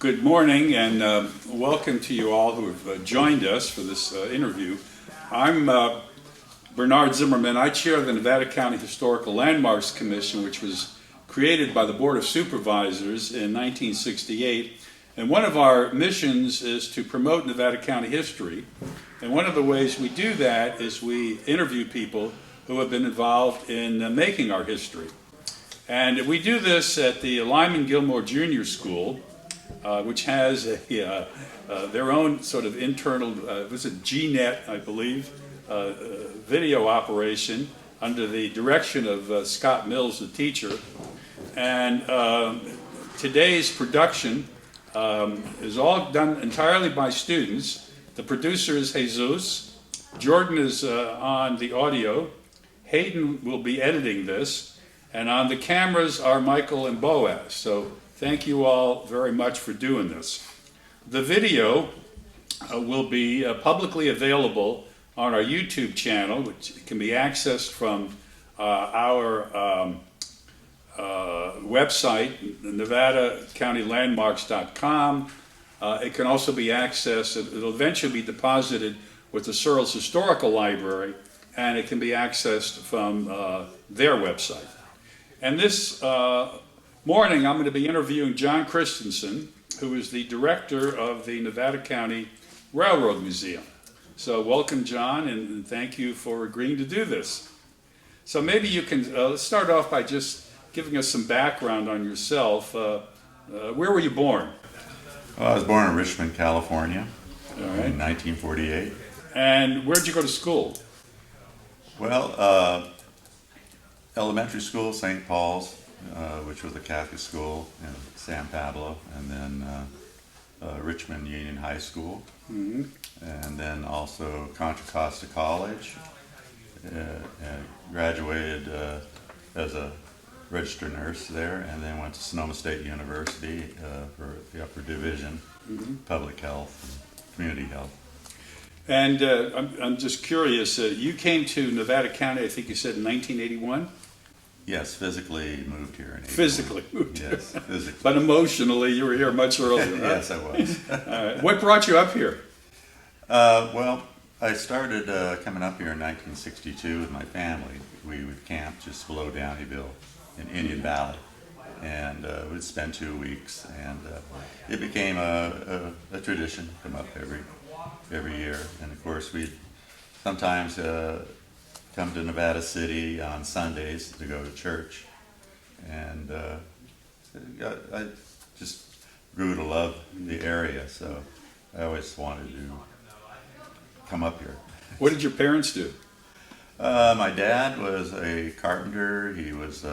Good morning and welcome to you all who have joined us for this interview. I'm Bernard Zimmerman. I chair the Nevada County Historical Landmarks Commission, which was created by the Board of Supervisors in 1968. And one of our missions is to promote Nevada County history. And one of the ways we do that is we interview people who have been involved in making our history. And we do this at the Lyman Gilmore Junior School, which has their own sort of internal, it was a GNet, I believe, video operation under the direction of Scott Mills, the teacher. And today's production is all done entirely by students. The producer is Jesus. Jordan is on the audio. Hayden will be editing this. And on the cameras are Michael and Boaz. So thank you all very much for doing this. The video will be publicly available on our YouTube channel, which can be accessed from our website, NevadaCountyLandmarks.com. It can also be accessed, it'll eventually be deposited with the Searles Historical Library, and it can be accessed from their website. And this morning, I'm going to be interviewing John Christensen, who is the director of the Nevada County Railroad Museum. So welcome, John, and thank you for agreeing to do this. So maybe you can, let's start off by just giving us some background on yourself. Where were you born? Well, I was born in Richmond, California, in 1948. And where'd you go to school? Well, elementary school, St. Paul's, which was a Catholic school in San Pablo, and then Richmond Union High School, and then also Contra Costa College, and graduated as a registered nurse there, and then went to Sonoma State University for the upper division, public health and community health. And I'm just curious, you came to Nevada County, I think you said in 1981? Yes, physically moved here in 81. Physically moved here. Yes, physically. But emotionally, you were here much earlier, right? Yes, I was. What brought you up here? Well, I started coming up here in 1962 with my family. We would camp just below Downeyville in Indian Valley, and we'd spend 2 weeks, and it became a tradition to come up every year. And of course, we'd sometimes come to Nevada City on Sundays to go to church, and I just grew to love the area, so I always wanted to come up here. What did your parents do? My dad was a carpenter. He was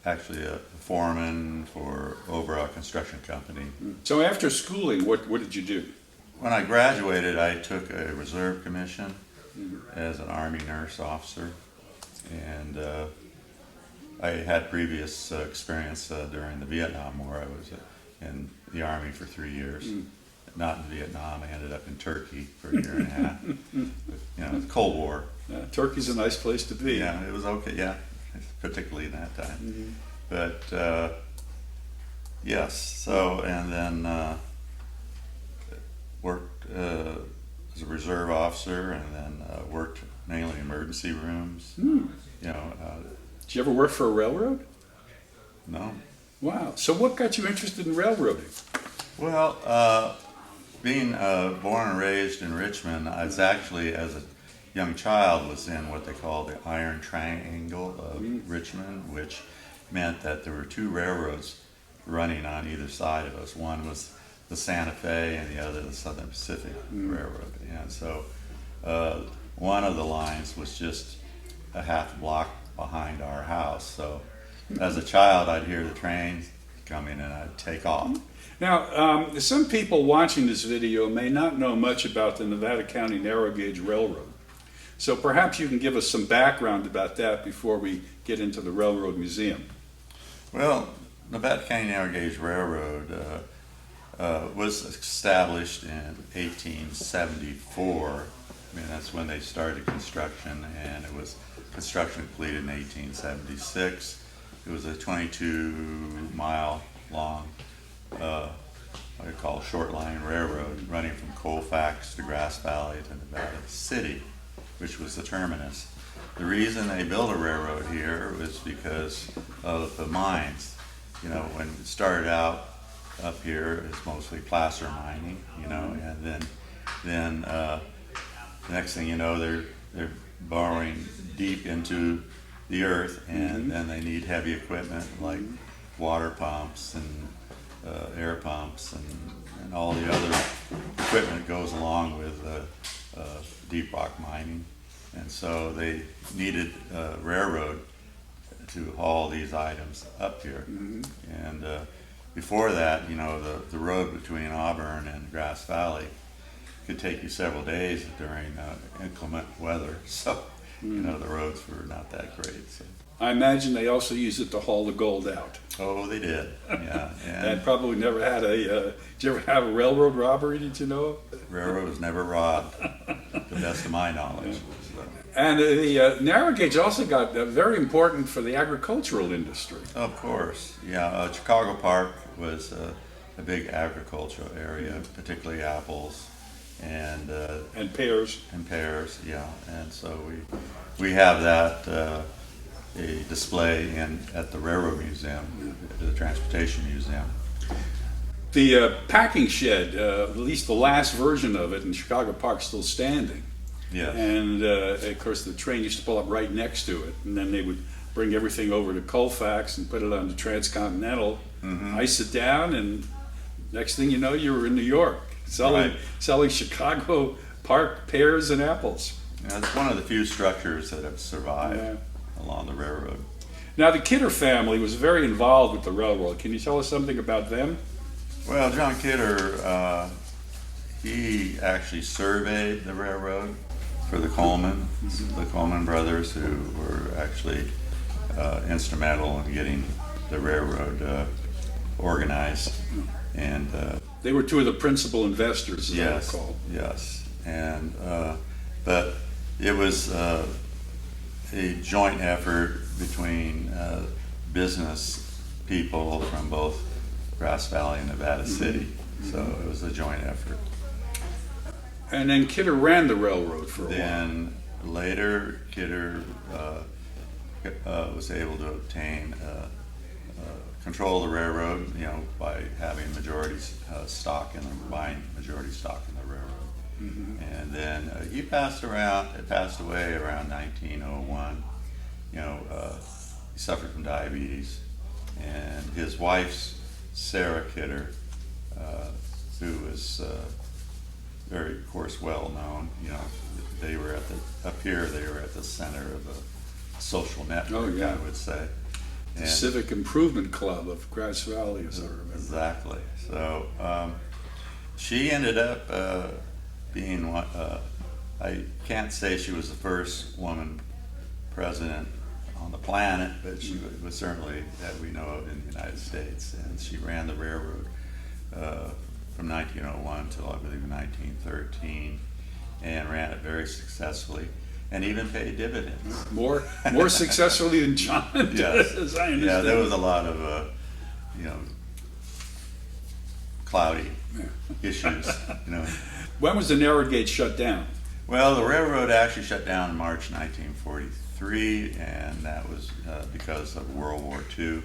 actually a foreman for overall construction company. So after schooling, what did you do? When I graduated, I took a reserve commission as an Army nurse officer, and I had previous experience during the Vietnam War. I was in the Army for 3 years. Not in Vietnam. I ended up in Turkey for a year and a half. But, the Cold War. Turkey's a nice place to be. Yeah, it was okay. Yeah, particularly in that time. But yes. So and then worked as a reserve officer, and then worked mainly in emergency rooms. Did you ever work for a railroad? No. Wow. So what got you interested in railroading? Well, being born and raised in Richmond, I was actually, as a young child, was in what they call the Iron Triangle of Richmond, which meant that there were 2 railroads running on either side of us. One was the Santa Fe and the other the Southern Pacific Railroad. And so one of the lines was just a half block behind our house. So as a child, I'd hear the trains coming and I'd take off. Now, some people watching this video may not know much about the Nevada County Narrow Gauge Railroad. So perhaps you can give us some background about that before we get into the Railroad Museum. Well, Nevada County Narrow Gauge Railroad was established in 1874. I mean, that's when they started construction, and it was construction completed in 1876. It was a 22-mile long what I call short line railroad, running from Colfax to Grass Valley to Nevada City, which was the terminus. The reason they built a railroad here was because of the mines. You know, when it started out up here, it's mostly placer mining, you know, and then the next thing you know, they're burrowing deep into the earth, and then they need heavy equipment like water pumps and air pumps and all the other equipment that goes along with deep rock mining. And so they needed a railroad to haul these items up here. And before that, you know, the road between Auburn and Grass Valley could take you several days during inclement weather. So, you know, the roads were not that great. So. I imagine they also used it to haul the gold out. Oh, they did. Yeah. And And probably never had a. Did you ever have a railroad robbery? Did you know of? railroad was never robbed, to the best of my knowledge. So. And the narrow gauge also got very important for the agricultural industry. Of course, yeah. Chicago Park was a big agricultural area, particularly apples and pears. and pears. Yeah, and so we have that a display at the Railroad Museum, the Transportation Museum. The packing shed, at least the last version of it in Chicago Park, still standing. Yeah. And of course, the train used to pull up right next to it, and then they would bring everything over to Colfax and put it on the Transcontinental, ice it down, and next thing you know, you were in New York selling Chicago Park pears and apples. Yeah, it's one of the few structures that have survived along the railroad. Now, the Kidder family was very involved with the railroad. Can you tell us something about them? Well, John Kidder, he actually surveyed the railroad for the Coleman brothers, who were actually instrumental in getting the railroad organized. And They were two of the principal investors, as I recall. yes, and but it was a joint effort between business people from both Grass Valley and Nevada City. So it was a joint effort. And then Kidder ran the railroad for a while. Then later, Kidder was able to obtain control of the railroad, you know, by having majority stock in the buying majority stock in the railroad. And then he passed away around 1901. You know, he suffered from diabetes, and his wife's Sarah Kidder, who was very, of course, well known. You know, they were up here. They were at the center of a social network, I would say. The Civic Improvement Club of Grass Valley, as I remember. Exactly. So she ended up being one. I can't say she was the first woman president on the planet, but she was certainly, that we know of, in the United States. And she ran the railroad from 1901 until, I believe, 1913, and ran it very successfully, and even paid dividends. More successfully than John did, as I understand. Yeah, there was a lot of, you know, cloudy issues, you know. When was the narrow gauge shut down? Well, the railroad actually shut down in March 1943, and that was because of World War II,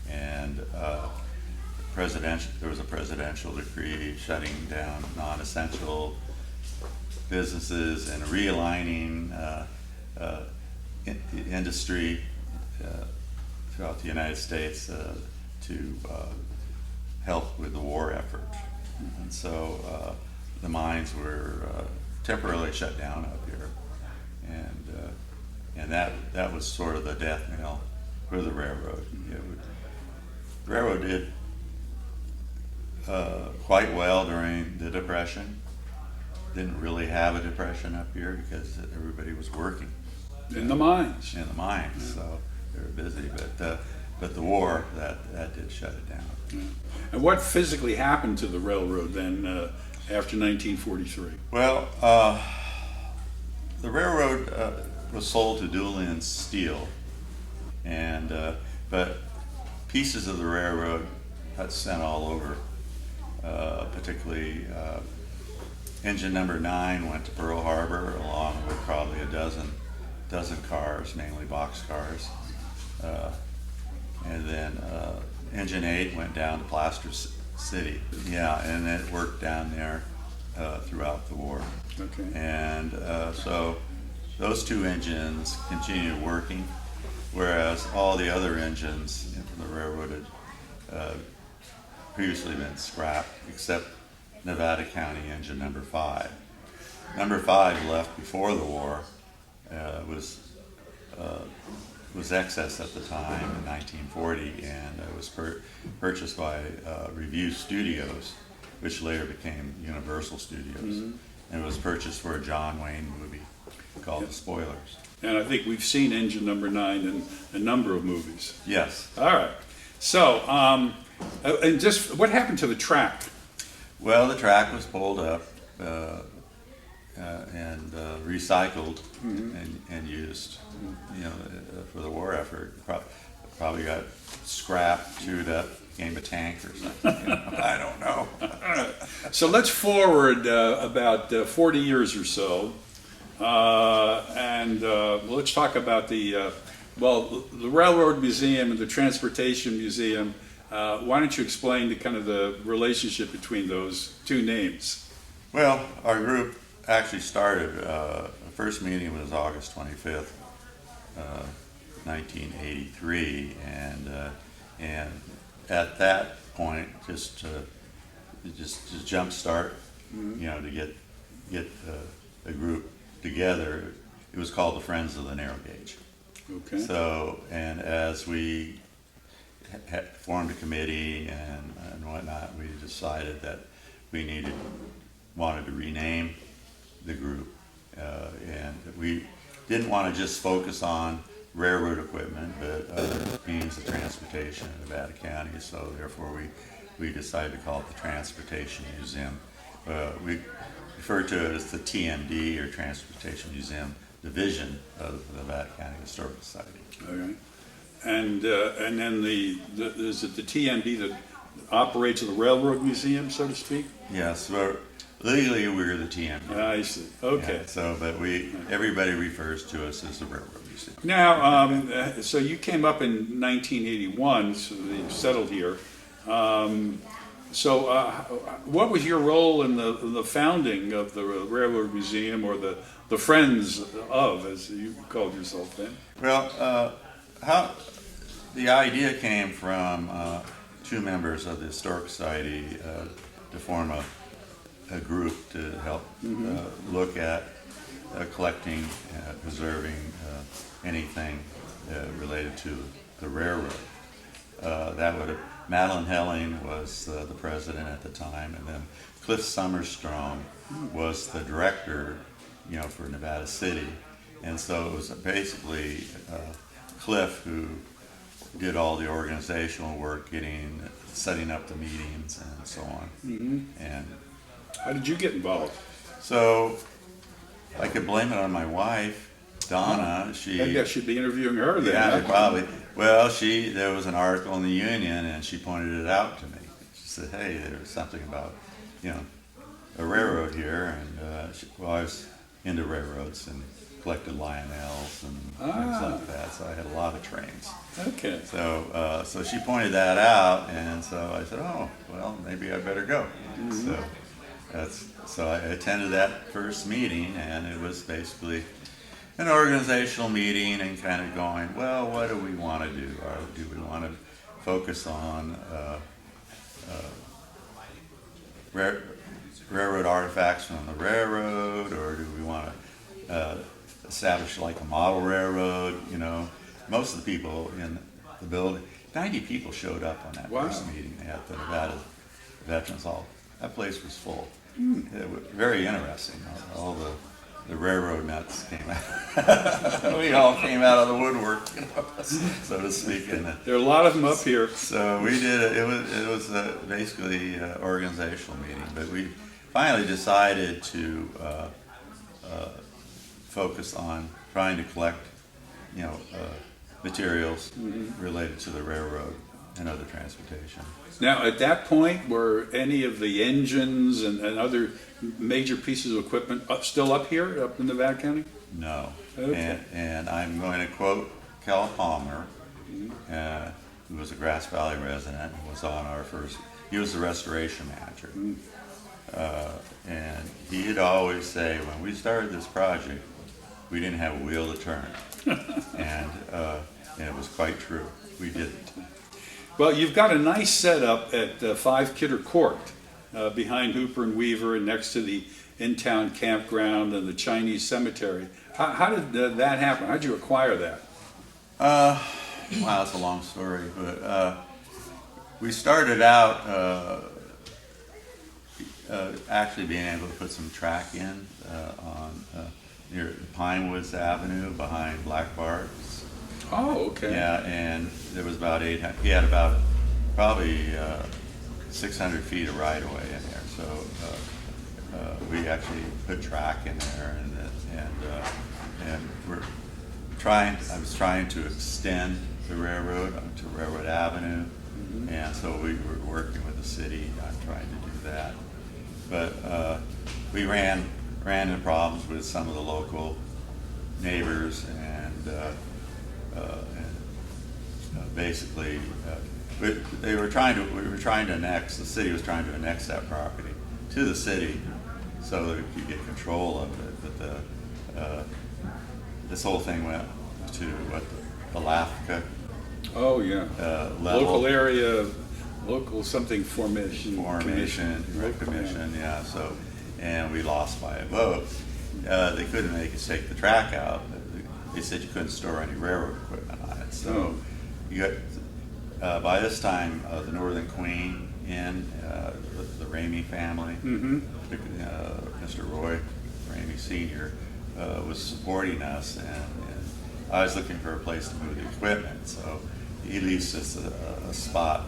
and there was a presidential decree shutting down non-essential businesses and realigning industry throughout the United States to help with the war effort. And so the mines were temporarily shut down up here, and that was sort of the death knell for the railroad. The railroad did quite well during the Depression. Didn't really have a depression up here because everybody was working in the mines. In the mines, so they were busy. But the war that did shut it down. Yeah. And what physically happened to the railroad then after 1943? Well, the railroad was sold to Doolin Steel, and but pieces of the railroad got sent all over particularly engine number 9 went to Pearl Harbor along with probably a dozen cars, mainly box cars. And then engine 8 went down to Plaster City. Yeah, and it worked down there throughout the war. Okay. And so those 2 engines continued working, whereas all the other engines in the railroad had previously been scrapped, except Nevada County engine number 5. Number 5 left before the war, was excess at the time in 1940, and it was purchased by Review Studios, which later became Universal Studios. And it was purchased for a John Wayne movie called The Spoilers. And I think we've seen engine number 9 in a number of movies. Yes. All right. So, and just what happened to the track? Well, the track was pulled up and recycled and used, for the war effort. Probably got scrapped, chewed up, became a tank or something. I don't know. So let's forward about 40 years or so, and let's talk about the Railroad Museum and the Transportation Museum. Why don't you explain the kind of the relationship between those 2 names? Well, our group actually started, the first meeting was August 25th, 1983, and at that point, just to jump start, to get a group together, it was called the Friends of the Narrow Gauge. Okay. So, and as we formed a committee and whatnot, we decided that we wanted to rename the group, and we didn't want to just focus on railroad equipment, but other means of transportation in Nevada County. So therefore, we decided to call it the Transportation Museum. We refer to it as the TMD, or Transportation Museum Division of the Nevada County Historical Society. Okay. And then is it the TMD that operates the Railroad Museum, so to speak? Yes, legally we're the TMD. I see. Okay. Yeah, so, but everybody refers to us as the Railroad Museum. Now, so you came up in 1981, so you settled here. What was your role in the founding of the Railroad Museum, or the Friends of, as you called yourself then? Well, how the idea came from 2 members of the Historic Society to form a group to help look at collecting, preserving anything related to the railroad. Madeline Helling was the president at the time, and then Cliff Summerstrong was the director, for Nevada City. And so it was basically Cliff who did all the organizational work, setting up the meetings and so on. And how did you get involved? So I could blame it on my wife, Donna. Maybe I should be interviewing her then. Yeah, probably. Well, there was an article in the Union, and she pointed it out to me. She said, "Hey, there's something about, a railroad here," and I was into railroads and collected Lionels and things like that. So I had a lot of trains. Okay. So she pointed that out, and so I said, "Oh, well, maybe I better go." So I attended that first meeting, and it was basically an organizational meeting and kind of going, well, what do we want to do? Or do we want to focus on railroad artifacts from the railroad, or do we want to establish like a model railroad? Most of the people in the building, 90 people showed up on that first meeting at the Nevada Veterans Hall. That place was full. It was very interesting. All the railroad nuts came out. We all came out of the woodwork, so to speak. And there are a lot of them up here. So we did it. It was basically an organizational meeting, but we finally decided to focus on trying to collect, materials related to the railroad and other transportation. Now, at that point, were any of the engines and other major pieces of equipment still up here, up in Nevada County? No. Okay. And I'm going to quote Cal Palmer, who was a Grass Valley resident, who was on our first, he was the restoration manager. And he'd always say, when we started this project, we didn't have a wheel to turn. And it was quite true. We didn't. Well, you've got a nice setup at 5 Kidder Court, behind Hooper and Weaver and next to the in-town campground and the Chinese cemetery. How did that happen? How did you acquire that? Wow, that's a long story, but we started out actually being able to put some track in on near Pinewoods Avenue behind Black Bart's. Oh, okay. Yeah, and there was about 800, he had about probably 600 feet of right-of-way in there, so we actually put track in there, and we're trying, I was trying to extend the railroad to Railroad Avenue, and so we were working with the city on trying to do that. But we ran into problems with some of the local neighbors, and basically we were trying to annex, the city was trying to annex that property to the city so that we could get control of it. But this whole thing went to what, the LAFCA Oh, yeah. level. Local area, local something formation. Commission, yeah, so, and we lost by a vote. They couldn't make us take the track out. They said you couldn't store any railroad equipment on it. So you got, by this time, the Northern Queen Inn, the Ramey family, Mr. Roy Ramey Sr., was supporting us, and I was looking for a place to move the equipment, so he leased us a spot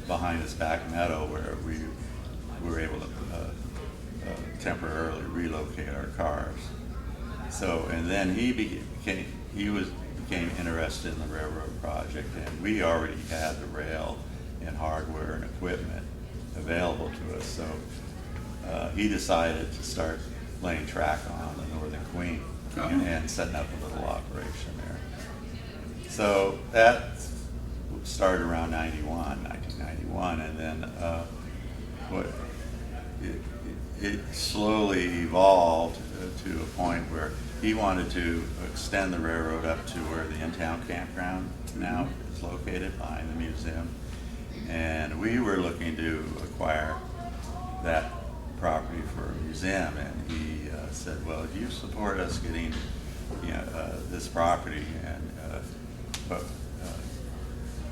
behind his back meadow where we were able to temporarily relocate our cars. So, and then he became interested in the railroad project, and we already had the rail and hardware and equipment available to us. So he decided to start laying track on the Northern Queen and setting up a little operation there. So that started around 1991, and then it slowly evolved to a point where he wanted to extend the railroad up to where the in-town campground now is located behind the museum. And we were looking to acquire that property for a museum, and he said, well, do you support us getting this property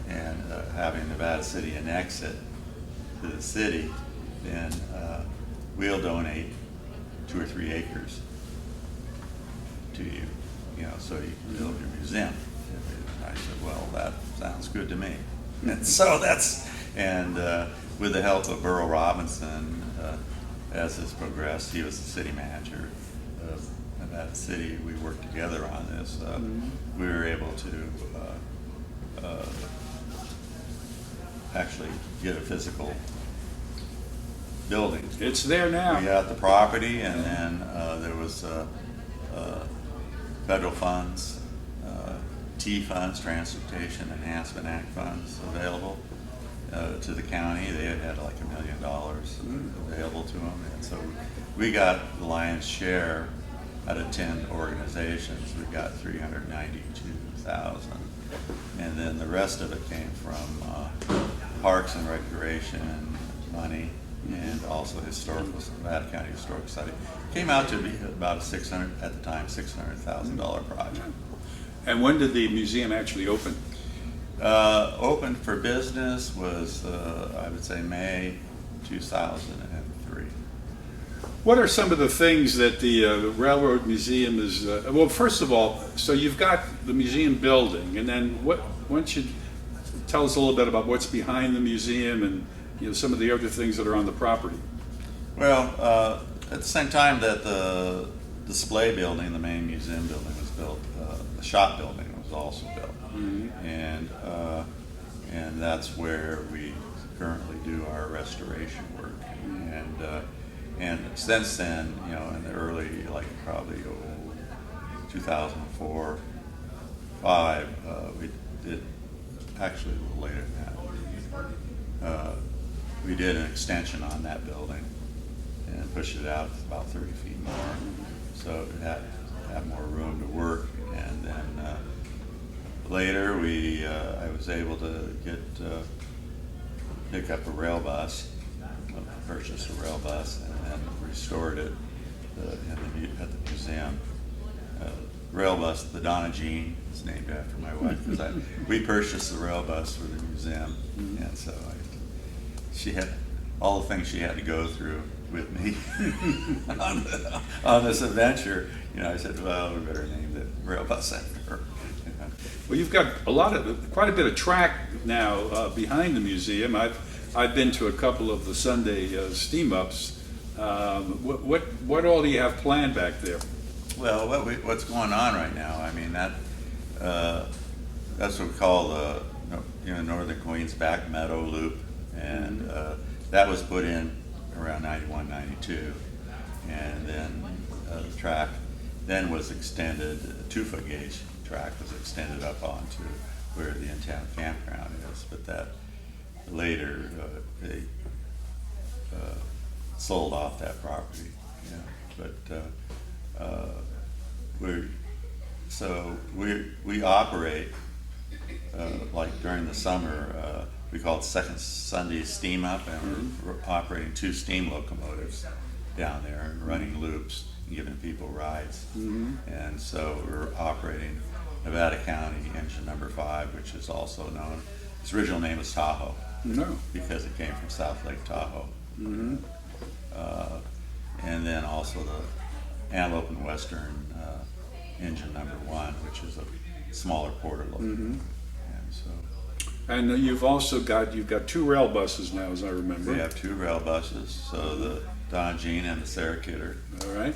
and having Nevada City annex it to the city, then we'll donate 2 or 3 acres to you, so you can build your museum. And I said, well, that sounds good to me. And so with the help of Burl Robinson, as this progressed, he was the city manager of Nevada City. We worked together on this. We were able to actually get a physical building. It's there now. We got the property, and then there was federal funds, T funds, Transportation Enhancement Act funds available to the county. They had like $1 million available to them, and so we got the lion's share out of 10 organizations. We got $392,000, and then the rest of it came from Parks and Recreation money, and also Nevada County Historical Society. Came out to be about a $600,000 project. And when did the museum actually open? Opened for business was, I would say, May 2003. What are some of the things that the Railroad Museum is, well, first of all, so you've got the museum building, and then why don't you tell us a little bit about what's behind the museum and some of the other things that are on the property? Well, at the same time that the display building, the main museum building was built, the shop building was also built. And and that's where we currently do our restoration work. And since then, you know, in the early, like probably 2004, 5, we did, actually a little later than that, we did an extension on that building and pushed it out about 30 feet more, so it had more room to work. And then later I was able to pick up a rail bus, purchased a rail bus, and then restored it at the museum. Rail bus, the Donna Jean, is named after my wife, because we purchased the rail bus for the museum, and so she had all the things she had to go through with me on this adventure. You know, I said, well, we better name the rail bus after her. Well, you've got quite a bit of track now behind the museum. I've been to a couple of the Sunday steam ups. What all do you have planned back there? Well, what's going on right now? I mean, that's what we call the Northern Queens Back Meadow Loop, and that was put in around 91, 92, and then the track then was extended. The 2-foot gauge track was extended up onto where the in-town campground is, but that later they sold off that property. Yeah. But we operate like during the summer. We call it Second Sunday Steam Up, and we're operating 2 steam locomotives down there and running loops and giving people rides. And so we're operating Nevada County Engine Number 5, which is also known. Its original name is Tahoe, because it came from South Lake Tahoe. And then also the Antelope and Western Engine Number 1, which is a smaller porter locomotive. And you've got 2 rail buses now, as I remember. We have 2 rail buses, so the Don Jean and the Sarah Kidder. All right.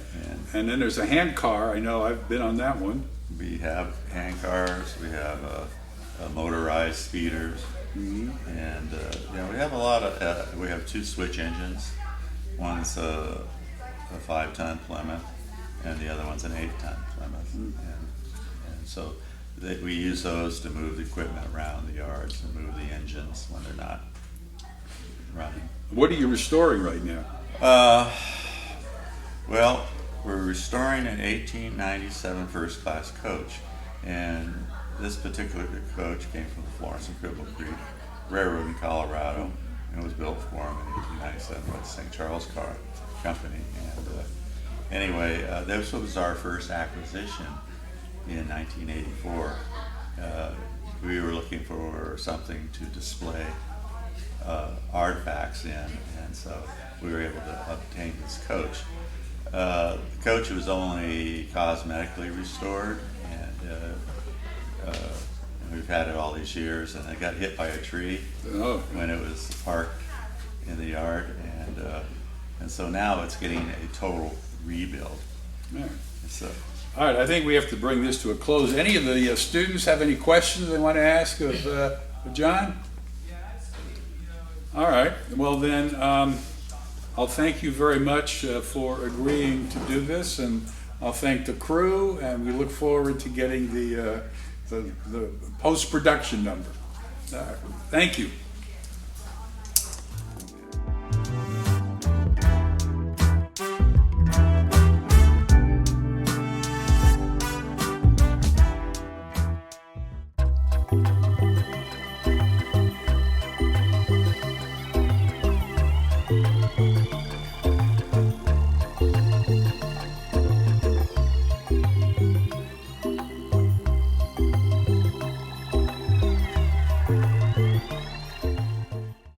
And then there's a hand car. I know I've been on that one. We have hand cars. We have motorized speeders, and we have a lot of. We have 2 switch engines. One's a 5-ton Plymouth, and the other one's an 8-ton Plymouth, and so we use those to move the equipment around the yards and move the engines when they're not running. What are you restoring right now? Well, we're restoring an 1897 first-class coach, and this particular coach came from the Florence and Cripple Creek Railroad in Colorado, and it was built for him in 1897 by the St. Charles Car Company. And anyway, this was our first acquisition in 1984. We were looking for something to display artifacts in, and so we were able to obtain this coach. The coach was only cosmetically restored, and we've had it all these years, and it got hit by a tree when it was parked in the yard, and so now it's getting a total rebuild. Yeah. So. All right, I think we have to bring this to a close. Any of the students have any questions they want to ask of John? All right, well then, I'll thank you very much for agreeing to do this, and I'll thank the crew, and we look forward to getting the post-production number. Thank you.